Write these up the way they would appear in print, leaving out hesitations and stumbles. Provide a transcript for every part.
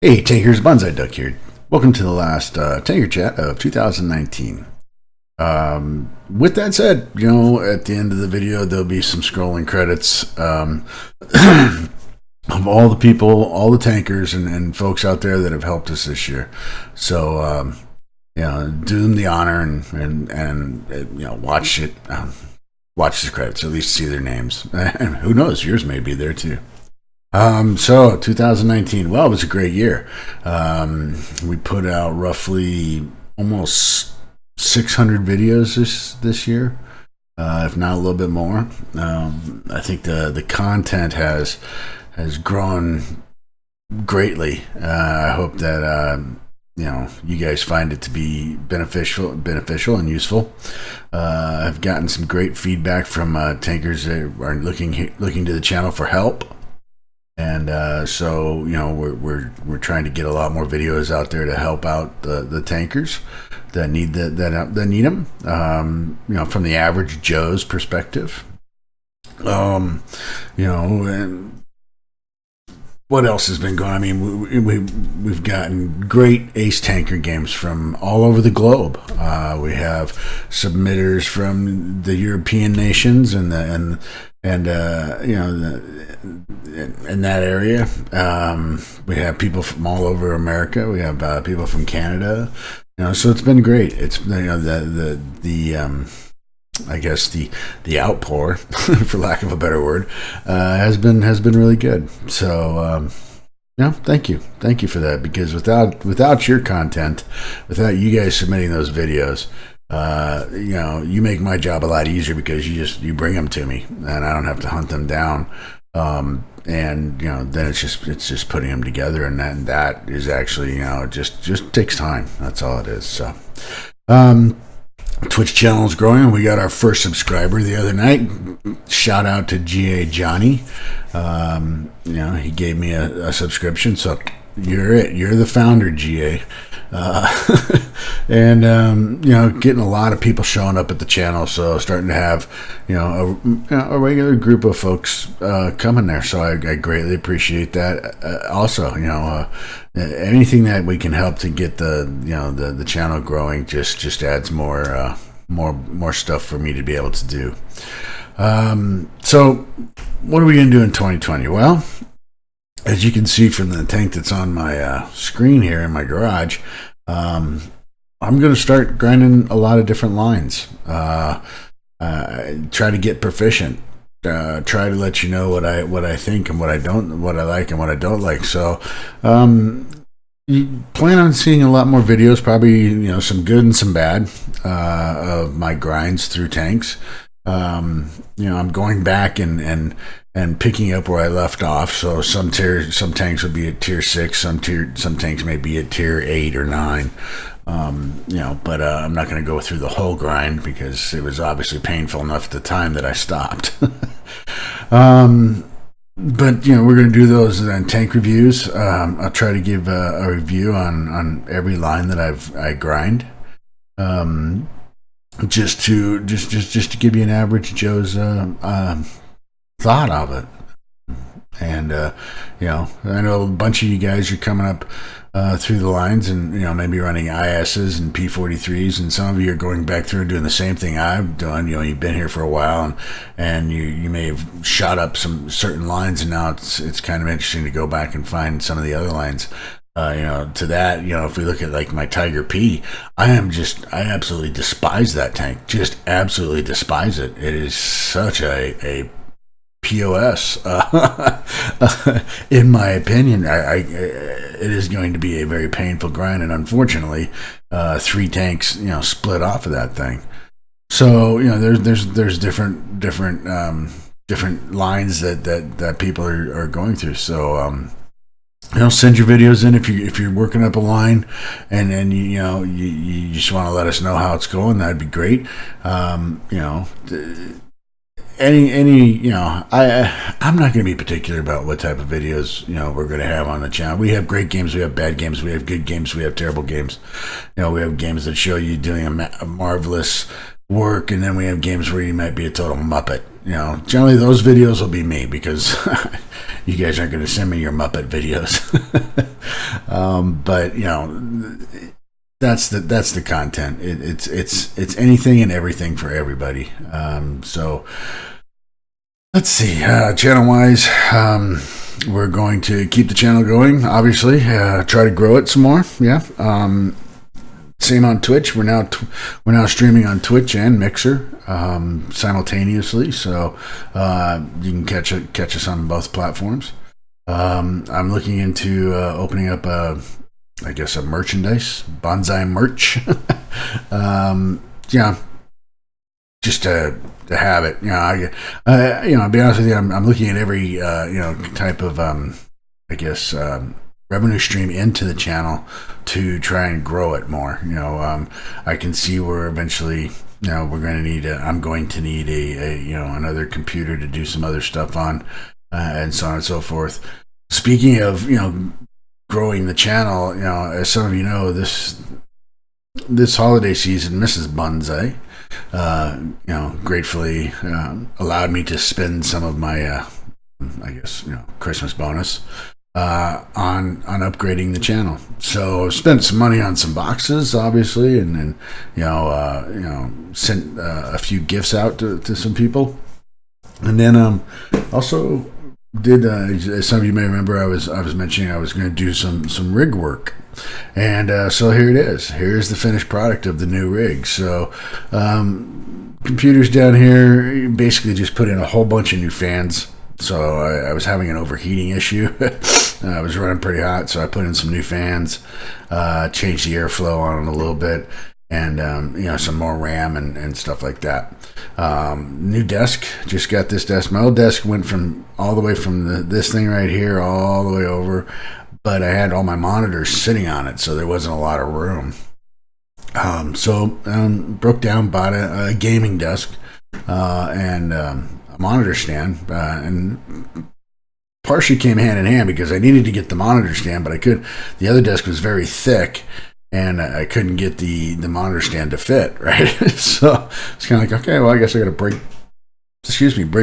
Hey, Tankers, Bonsai Duck here. Welcome to the last Tanker Chat of 2019. With that said, at the end of the video, there'll be some scrolling credits of all the people, all the tankers, and folks out there that have helped us this year. So, do them the honor and watch it, watch the credits, at least see their names. And who knows, yours may be there too. So 2019, well, it was a great year. We put out roughly almost 600 videos this year, if not a little bit more. I think the content has grown greatly. I hope that you guys find it to be beneficial and useful. I've gotten some great feedback from tankers that are looking to the channel for help. And so we're trying to get a lot more videos out there to help out the tankers that need them. From the average Joe's perspective. And what else has been going on? I mean, we've gotten great Ace Tanker games from all over the globe. We have submitters from the European nations and in that area. We have people from all over America. We have people from Canada. So it's been great. It's I guess the outpour, for lack of a better word, has been really good. So thank you for that, because without your content, without you guys submitting those videos, you make my job a lot easier, because you bring them to me and I don't have to hunt them down. Then it's just putting them together, and that is actually, just takes time. That's all it is. So, Twitch channel is growing. We got our first subscriber the other night. Shout out to GA Johnny. He gave me a subscription, so you're the founder, GA. Getting a lot of people showing up at the channel, so starting to have a regular group of folks coming there. So I greatly appreciate that. Also, anything that we can help to get the channel growing just adds more stuff for me to be able to do. So what are we gonna do in 2020? Well, as you can see from the tank that's on my screen here in my garage, I'm going to start grinding a lot of different lines. Try to get proficient. Try to let you know what I think and what I like and what I don't like. So, you plan on seeing a lot more videos, probably some good and some bad, of my grinds through tanks. I'm going back and picking up where I left off. So some tanks will be at tier 6, some tanks may be at tier 8 or 9. But I'm not going to go through the whole grind, because it was obviously painful enough at the time that I stopped. But we're going to do those tank reviews. I'll try to give a review on every line that I grind. Just to give you an average Joe's thought of it. And I know a bunch of you guys are coming up through the lines and maybe running ISs and P43s, and some of you are going back through and doing the same thing I've done. You've been here for a while, and you may have shot up some certain lines, and now it's kind of interesting to go back and find some of the other lines. To that, if we look at like my Tiger P, I absolutely despise that tank. Just absolutely despise it. It is such a POS, in my opinion. It is going to be a very painful grind, and unfortunately, 3 tanks, split off of that thing. So there's different lines that people are going through. So send your videos in if you're working up a line, and then you just want to let us know how it's going. That'd be great. I'm not going to be particular about what type of videos we're going to have on the channel. We have great games, we have bad games, we have good games, we have terrible games. We have games that show you doing a marvelous work, and then we have games where you might be a total muppet. generally those videos will be me because you guys aren't going to send me your Muppet videos. But that's the content. It's anything and everything for everybody. So let's see. Channel wise, we're going to keep the channel going. Obviously, try to grow it some more. Yeah. Same on Twitch. We're now streaming on Twitch and Mixer simultaneously, so you can catch us on both platforms. I'm looking into opening up a merchandise, bonsai merch. Just to have it. I'll be honest with you. I'm looking at every type of revenue stream into the channel to try and grow it more. I can see where eventually, we're going to need I'm going to need another computer to do some other stuff on, and so on and so forth. Speaking of, growing the channel, as some of you know, this holiday season, Mrs. Bonsai, gratefully allowed me to spend some of my, Christmas bonus on upgrading the channel. So spent some money on some boxes, obviously, and sent a few gifts out to some people, and then also did as some of you may remember, I was mentioning I was going to do some rig work, and so here it is. Here's the finished product of the new rig. So computers down here, basically just put in a whole bunch of new fans. So I was having an overheating issue. I was running pretty hot, so I put in some new fans, changed the airflow on it a little bit, and some more RAM and stuff like that. New desk, just got this desk. My old desk went from all the way from this thing right here all the way over, but I had all my monitors sitting on it, so there wasn't a lot of room. So broke down, bought a gaming desk and a monitor stand, and partially came hand in hand because I needed to get the monitor stand, but the other desk was very thick and I couldn't get the monitor stand to fit, right? So it's kind of like, okay, well, I guess I got to break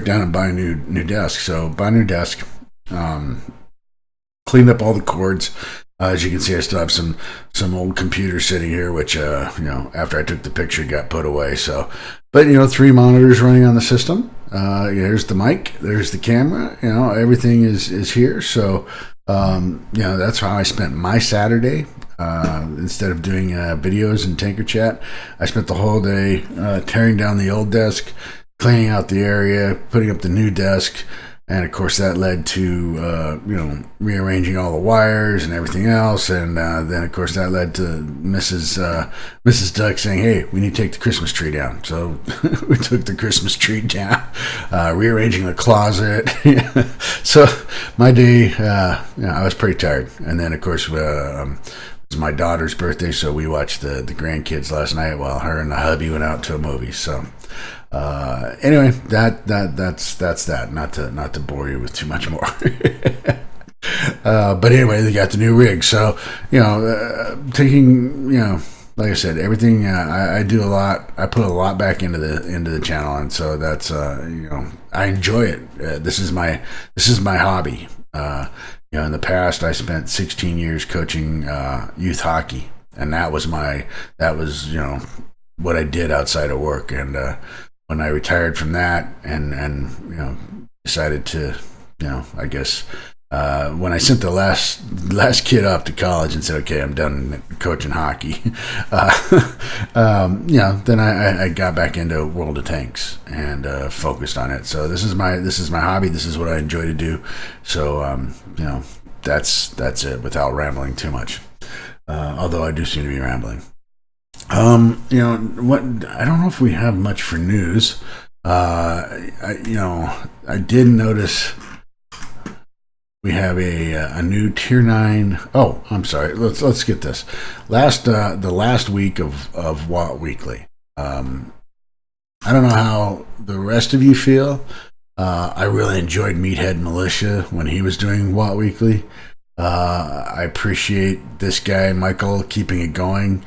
down and buy a new desk. So buy a new desk, cleaned up all the cords. As you can see, I still have some old computers sitting here, which, after I took the picture, got put away. So, but, 3 monitors running on the system. There's the mic, there's the camera, everything is here. So, that's how I spent my Saturday. Instead of doing videos and Tanker Chat, I spent the whole day tearing down the old desk, cleaning out the area, putting up the new desk. And of course, that led to rearranging all the wires and everything else. And then, of course, that led to Mrs. Duck saying, "Hey, we need to take the Christmas tree down." So we took the Christmas tree down, rearranging the closet. So my day, I was pretty tired. And then, of course, it was my daughter's birthday, so we watched the grandkids last night while her and the hubby went out to a movie. So. Anyway, that's that. Not to bore you with too much more. But anyway, they got the new rig. So taking like I said, everything I do a lot. I put a lot back into the channel, and so that's I enjoy it. This is my hobby. In the past, I spent 16 years coaching youth hockey, and that was what I did outside of work. And when I retired from that and decided to, when I sent the last kid off to college and said, okay, I'm done coaching hockey, then I got back into World of Tanks and focused on it. So this is my hobby. This is what I enjoy to do. So, that's it without rambling too much. Although I do seem to be rambling. What I don't know if we have much for news. I did notice we have a new Tier 9. Oh, I'm sorry. Let's get this. The last week of Watt Weekly. I don't know how the rest of you feel. I really enjoyed Meathead Militia when he was doing Watt Weekly. I appreciate this guy Michael keeping it going,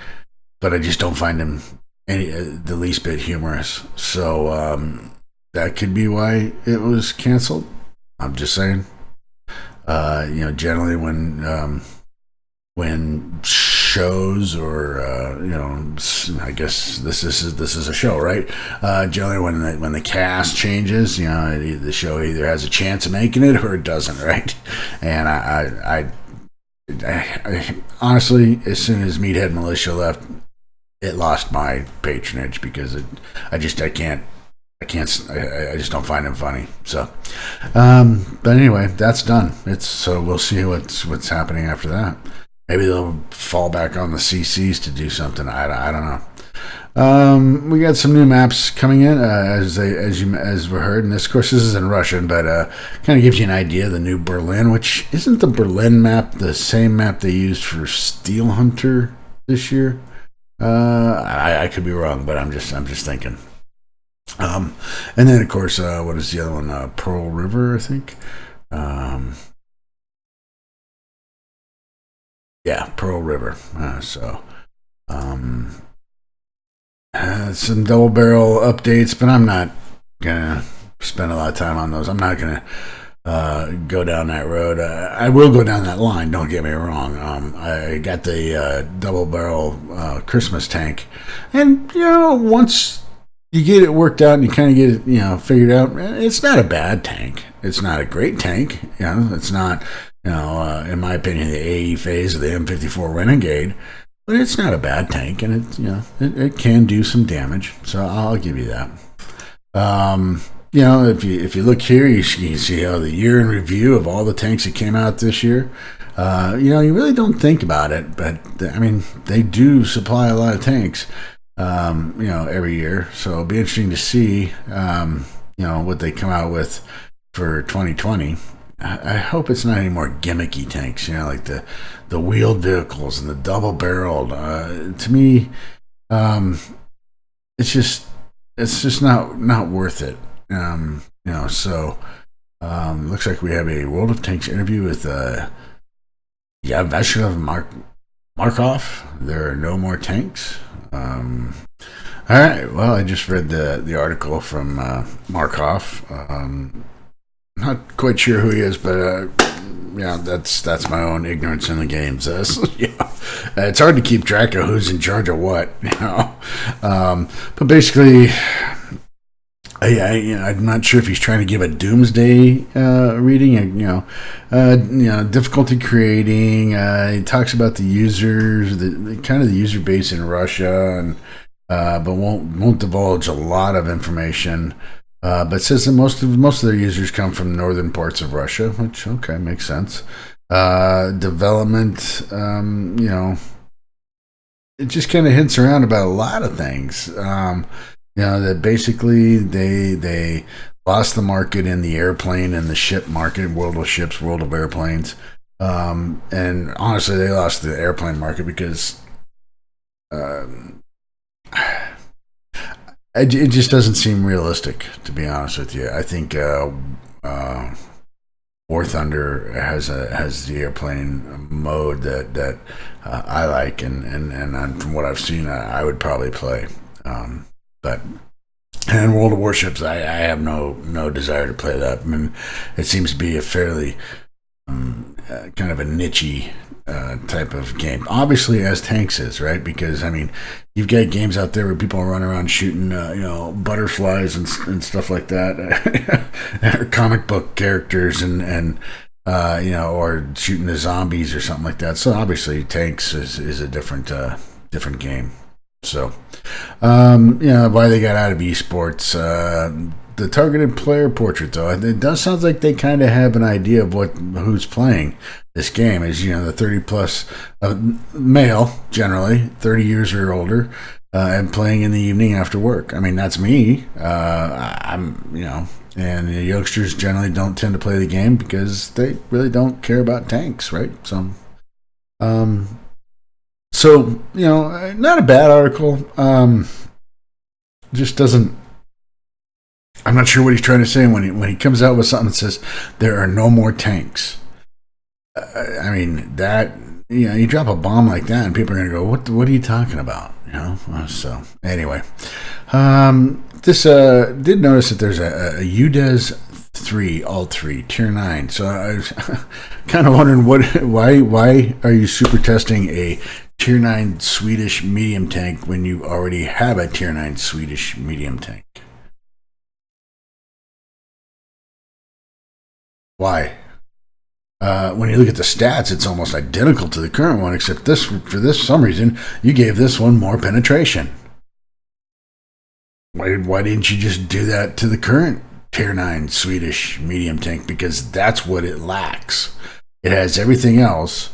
but I just don't find him the least bit humorous. So that could be why it was canceled. I'm just saying. Generally when shows or I guess this is a show, right? Generally when the cast changes, the show either has a chance of making it or it doesn't, right? And I honestly, as soon as Meathead Militia left, it lost my patronage because I just don't find him funny. So, but anyway, that's done. So we'll see what's happening after that. Maybe they'll fall back on the CCs to do something. I don't know. We got some new maps coming in as we heard, and this, of course, this is in Russian, but kind of gives you an idea of the new Berlin, which isn't the Berlin map the same map they used for Steel Hunter this year. I could be wrong, but I'm just thinking. And then of course, what is the other one? Pearl River, I think. Yeah, Pearl River. Some double barrel updates, but I'm not gonna spend a lot of time on those. I'm not gonna go down that road. I will go down that line, don't get me wrong. I got the double barrel Christmas tank, and once you get it worked out and you kind of get it figured out, it's not a bad tank. It's not a great tank. It's not in my opinion the AE phase of the M54 Renegade, but it's not a bad tank, and it can do some damage, so I'll give you that. If you look here, you can see how the year in review of all the tanks that came out this year. You really don't think about it, but they do supply a lot of tanks, every year. So it'll be interesting to see, what they come out with for 2020. I hope it's not any more gimmicky tanks, like the wheeled vehicles and the double barreled. To me, it's just not worth it. So looks like we have a World of Tanks interview with Vassiliev Markov. There are no more tanks. All right. Well, I just read the article from Markov. Not quite sure who he is, but that's my own ignorance in the games. It's hard to keep track of who's in charge of what, but basically, I'm not sure if he's trying to give a doomsday reading. Difficulty creating. He talks about the users, the kind of the user base in Russia, and but won't divulge a lot of information. But says that most of their users come from northern parts of Russia, which makes sense. Development, it just kind of hints around about a lot of things. That basically they lost the market in the airplane and the ship market, world of ships, world of airplanes. And honestly, they lost the airplane market because it just doesn't seem realistic, to be honest with you. I think War Thunder has the airplane mode that I like, and from what I've seen, I would probably play. And World of Warships, I have no desire to play that. It seems to be a fairly kind of a niche-y type of game. Obviously, as tanks is, right? Because you've got games out there where people run around shooting, butterflies and stuff like that, or comic book characters, and or shooting the zombies or something like that. So obviously, tanks is a different game. So, why they got out of esports. The targeted player portrait, though, it does sound like they kind of have an idea of who's playing this game. Is the 30+ male, generally 30 years or older, and playing in the evening after work. That's me. And the youngsters generally don't tend to play the game because they really don't care about tanks, right? So, not a bad article. Just doesn't. I'm not sure what he's trying to say when he comes out with something that says there are no more tanks. That you drop a bomb like that and people are going to go, what are you talking about? So anyway, this did notice that there's a UDES 3 Alt 3 Tier 9. So I was kind of wondering why are you super testing a Tier 9 Swedish medium tank when you already have a Tier 9 Swedish medium tank? Why? When you look at the stats, it's almost identical to the current one, except for some reason, you gave this one more penetration. Why didn't you just do that to the current Tier 9 Swedish medium tank? Because that's what it lacks. It has everything else,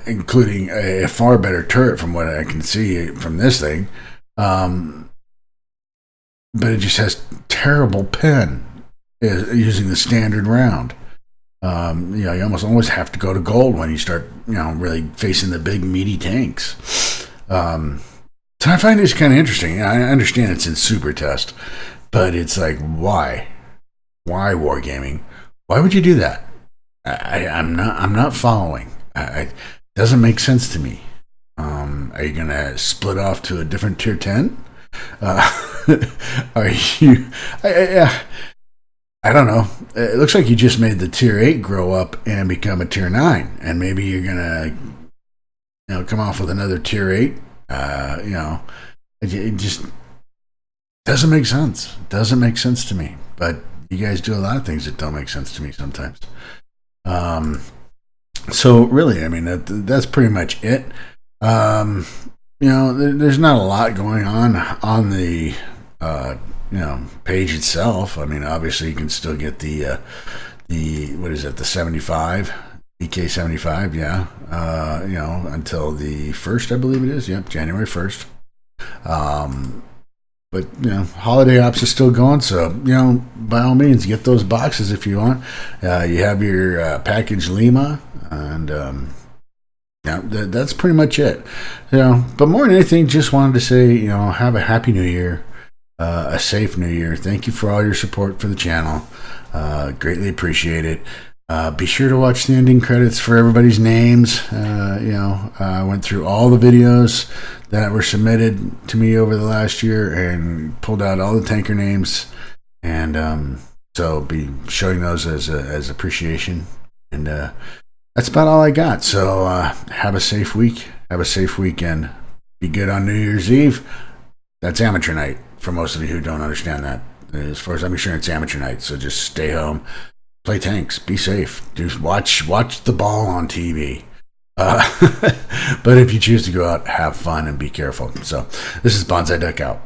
including a far better turret from what I can see from this thing. But it just has terrible pen using the standard round. You almost always have to go to gold when you start, really facing the big meaty tanks. So I find this kind of interesting. I understand it's in super test, but it's like, why? Why Wargaming? Why would you do that? I'm not following. It doesn't make sense to me. Are you gonna split off to a different tier 10? Are you? I don't know. It looks like you just made the tier 8 grow up and become a tier 9, and maybe you're gonna, come off with another tier 8. It just doesn't make sense. It doesn't make sense to me. But you guys do a lot of things that don't make sense to me sometimes. So really, I mean, that's pretty much it. There's not a lot going on the page itself. I mean, obviously you can still get the what is it, the 75 EK75, yeah. Until the 1st, I believe it is. Yep, January 1st. But holiday ops is still going, so by all means get those boxes if you want. You have your package Lima, and that's pretty much it. But more than anything, just wanted to say, have a happy new year, a safe new year. Thank you for all your support for the channel. Greatly appreciate it. Be sure to watch the ending credits for everybody's names. I went through all the videos that were submitted to me over the last year and pulled out all the tanker names, and so be showing those as appreciation. And that's about all I got. So have a safe week. Have a safe weekend. Be good on New Year's Eve. That's amateur night for most of you who don't understand that. As far as I'm concerned, it's amateur night. So just stay home. Play tanks. Be safe. Just watch the ball on TV. But if you choose to go out, have fun and be careful. So this is Bonsai Duck out.